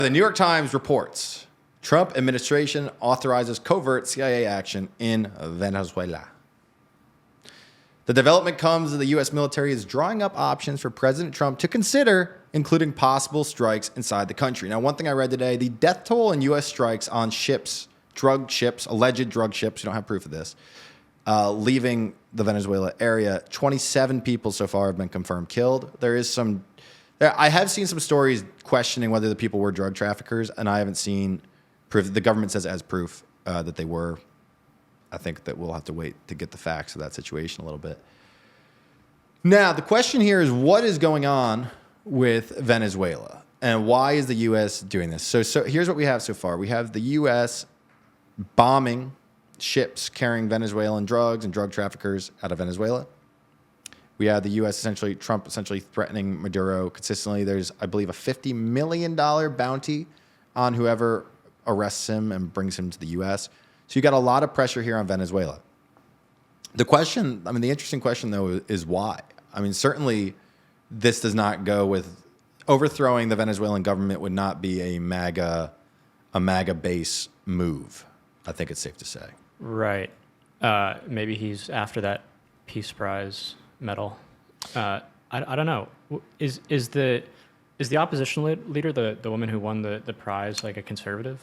The New York Times reports Trump administration authorizes covert CIA action in Venezuela. The development comes as the U.S. military is drawing up options for President Trump to consider, including possible strikes inside the country. Now, one thing I read today, the death toll in U.S. strikes on ships, drug ships, alleged drug ships, we don't have proof of this, leaving the Venezuela area, 27 people so far have been confirmed killed. I have seen some stories questioning whether the people were drug traffickers, and I haven't seen proof. The government says as proof that they were. I think that we'll have to wait to get the facts of that situation a little bit. Now, the question here is what is going on with Venezuela, and why is the U.S. doing this? So here's what we have so far. We have the U.S. bombing ships carrying Venezuelan drugs and drug traffickers out of Venezuela. We have the U.S. Trump essentially threatening Maduro consistently. There's, I believe, a $50 million bounty on whoever arrests him and brings him to the U.S. So you got a lot of pressure here on Venezuela. The interesting question, though, is why? I mean, certainly this does not go with overthrowing the Venezuelan government would not be a MAGA base move. I think it's safe to say. Right. Maybe he's after that Peace Prize medal. I don't know. Is the opposition leader the woman who won the prize like a conservative?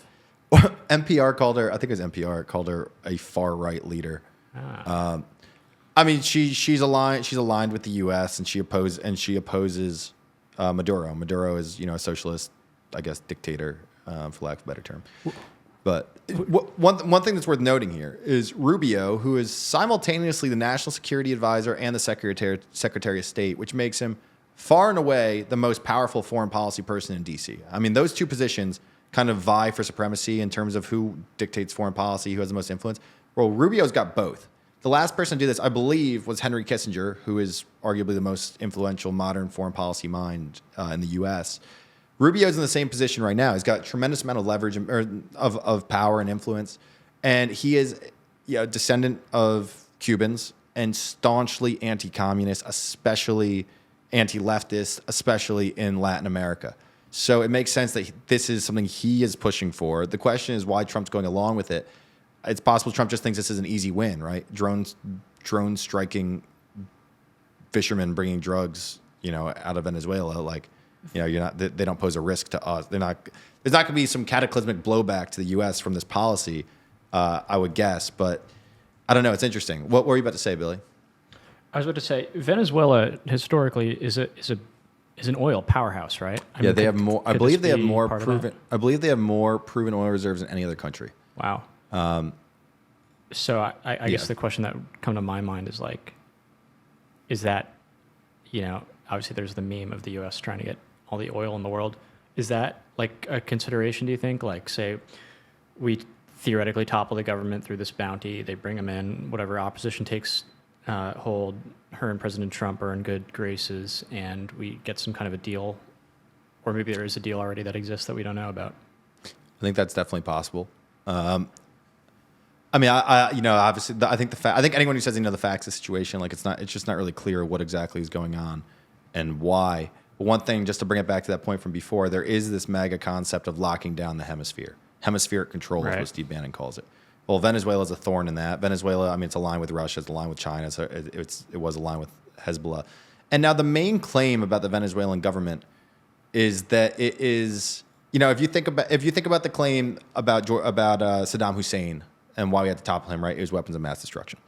NPR called her. I think it was NPR called her a far right leader. I mean, she's aligned with the U.S. and she opposes Maduro. Maduro is a socialist, I guess, dictator, for lack of a better term. But one thing that's worth noting here is Rubio, who is simultaneously the National Security Advisor and the Secretary of State, which makes him far and away the most powerful foreign policy person in D.C. I mean, those two positions kind of vie for supremacy in terms of who dictates foreign policy, who has the most influence. Well, Rubio's got both. The last person to do this, I believe, was Henry Kissinger, who is arguably the most influential modern foreign policy mind in the U.S. Rubio's in the same position right now. He's got a tremendous amount of leverage of power and influence, and he is a descendant of Cubans and staunchly anti-communist, especially anti-leftist, especially in Latin America. So it makes sense that this is something he is pushing for. The question is why Trump's going along with it. It's possible Trump just thinks this is an easy win, right? Drones striking fishermen bringing drugs, out of Venezuela, they don't pose a risk to us. There's not going to be some cataclysmic blowback to the U.S. from this policy, I would guess. But I don't know. It's interesting. What were you about to say, Billy? I was about to say Venezuela historically is an oil powerhouse, right? They have more. I believe they have more proven. I believe they have more proven oil reserves than any other country. Wow. So I guess the question that would come to my mind is is that, obviously there's the meme of the U.S. trying to get all the oil in the world. Is that a consideration, do you think? Say we theoretically topple the government through this bounty, they bring them in, whatever opposition takes hold, her and President Trump are in good graces, and we get some kind of a deal, or maybe there is a deal already that exists that we don't know about. I think that's definitely possible. Obviously, I think anyone who says the facts of the situation, it's just not really clear what exactly is going on and why. But one thing, just to bring it back to that point from before, there is this mega concept of locking down the hemisphere. Hemispheric control is what Steve Bannon calls it. Well, Venezuela is a thorn in that. Venezuela, it's aligned with Russia, it's aligned with China, so it was aligned with Hezbollah. And now the main claim about the Venezuelan government is that it is, if you think about the claim about Saddam Hussein and why we had to topple him, right? It was weapons of mass destruction.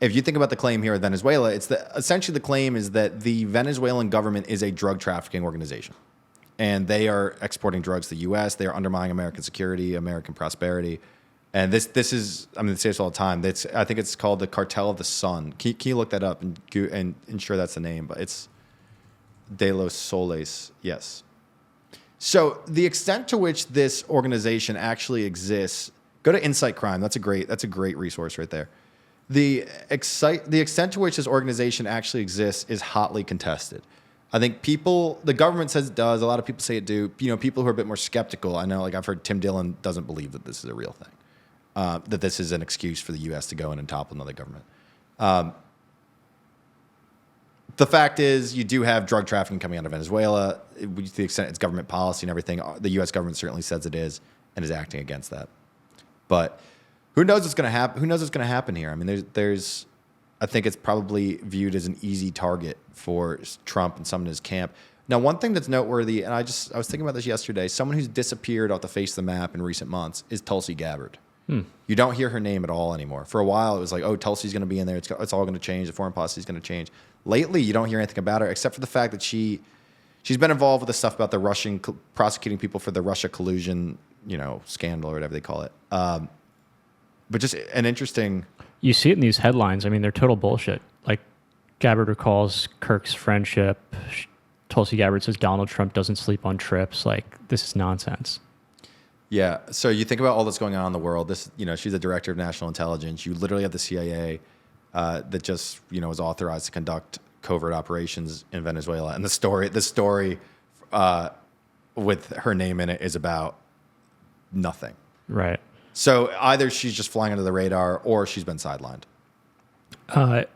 If you think about the claim here at Venezuela, essentially the claim is that the Venezuelan government is a drug trafficking organization, and they are exporting drugs to the U.S. They are undermining American security, American prosperity. And this is, they say this all the time. I think it's called the Cartel of the Sun. Can you look that up and ensure that's the name? But it's De los Soles, yes. So the extent to which this organization actually exists, go to Insight Crime. That's a great resource right there. The extent to which this organization actually exists is hotly contested. I think the government says it does. A lot of people say it do. People who are a bit more skeptical. I know, I've heard Tim Dillon doesn't believe that this is a real thing. That this is an excuse for the U.S. to go in and topple another government. the fact is, you do have drug trafficking coming out of Venezuela. To the extent it's government policy and everything, the U.S. government certainly says it is and is acting against that. But who knows what's going to happen? Who knows what's going to happen here? I mean, there's I think it's probably viewed as an easy target for Trump and some in his camp. Now, one thing that's noteworthy, and I was thinking about this yesterday, someone who's disappeared off the face of the map in recent months is Tulsi Gabbard. You don't hear her name at all anymore. For a while, it was like, oh, Tulsi's going to be in there. It's all going to change. The foreign policy is going to change. Lately, you don't hear anything about her except for the fact that she's been involved with the stuff about the Russian prosecuting people for the Russia collusion, scandal or whatever they call it. But just an interesting. You see it in these headlines. I mean, they're total bullshit. Like, Gabbard recalls Kirk's friendship. Tulsi Gabbard says Donald Trump doesn't sleep on trips. Like, this is nonsense. Yeah. So you think about all that's going on in the world. She's a director of national intelligence. You literally have the CIA that just, was authorized to conduct covert operations in Venezuela. And the story with her name in it is about nothing. Right. So either she's just flying under the radar or she's been sidelined. Do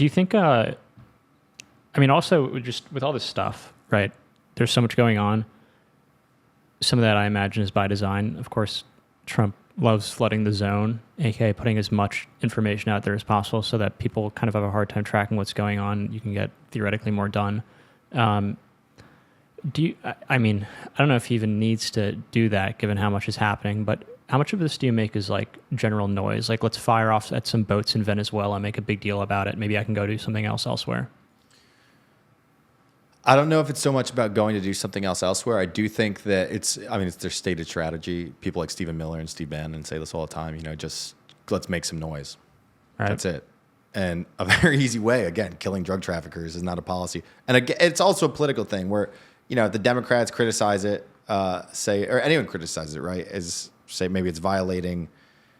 you think, also just with all this stuff, right, there's so much going on. Some of that I imagine is by design. Of course, Trump loves flooding the zone, aka putting as much information out there as possible so that people kind of have a hard time tracking what's going on. You can get theoretically more done. I don't know if he even needs to do that given how much is happening, but how much of this do you make is like general noise? Like, let's fire off at some boats in Venezuela, make a big deal about it. Maybe I can go do something else elsewhere. I don't know if it's so much about going to do something else elsewhere. I do think that it's their stated strategy. People like Stephen Miller and Steve Bannon say this all the time, just let's make some noise. Right. That's it. And a very easy way, again, killing drug traffickers is not a policy. And again, it's also a political thing where, the Democrats criticize it, or anyone criticizes it, right? Say maybe it's violating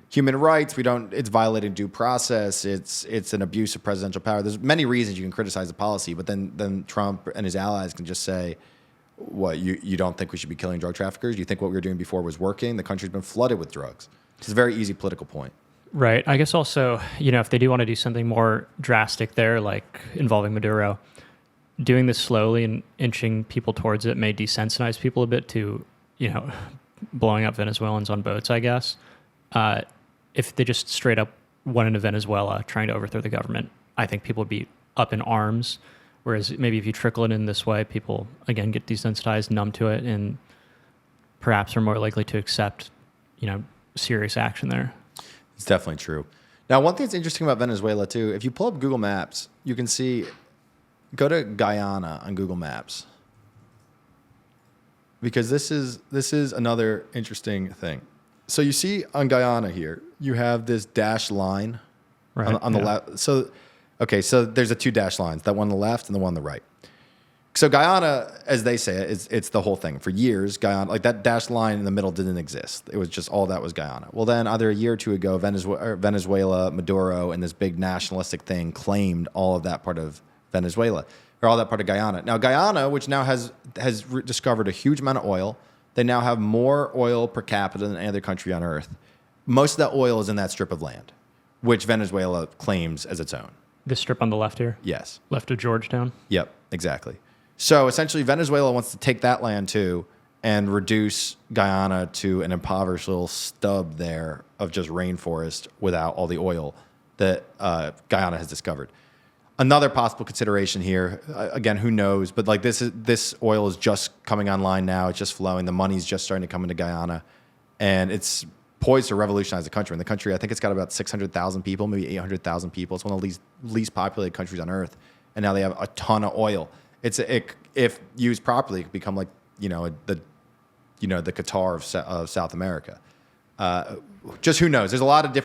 human rights. It's violating due process. It's an abuse of presidential power. There's many reasons you can criticize the policy, but then Trump and his allies can just say, what, you don't think we should be killing drug traffickers? You think what we were doing before was working? The country's been flooded with drugs. It's a very easy political point. Right. I guess also, if they do want to do something more drastic there, like involving Maduro, doing this slowly and inching people towards it may desensitize people a bit to, blowing up Venezuelans on boats, I guess. If they just straight up went into Venezuela trying to overthrow the government, I think people would be up in arms. Whereas maybe if you trickle it in this way, people, again, get desensitized, numb to it, and perhaps are more likely to accept, serious action there. It's definitely true. Now, one thing that's interesting about Venezuela, too, if you pull up Google Maps, you can see, go to Guyana on Google Maps. Because this is another interesting thing. So you see on Guyana here, you have this dashed line on the left. So there's the two dashed lines, that one on the left and the one on the right. So Guyana, as they say it, it's the whole thing. For years, Guyana, like that dashed line in the middle didn't exist. It was just all that was Guyana. Well, then either a year or two ago, Venezuela, Maduro, and this big nationalistic thing claimed all of that part of Venezuela, or all that part of Guyana. Now, Guyana, which now has discovered a huge amount of oil, they now have more oil per capita than any other country on earth. Most of that oil is in that strip of land, which Venezuela claims as its own. This strip on the left here? Yes. Left of Georgetown? Yep, exactly. So essentially, Venezuela wants to take that land too and reduce Guyana to an impoverished little stub there of just rainforest without all the oil that Guyana has discovered. Another possible consideration here, again, who knows? But like this oil is just coming online now. It's just flowing. The money's just starting to come into Guyana, and it's poised to revolutionize the country. In the country, I think it's got about 600,000 people, maybe 800,000 people. It's one of the least populated countries on earth, and now they have a ton of oil. If used properly, it could become like the Qatar of South America. Just who knows? There's a lot of different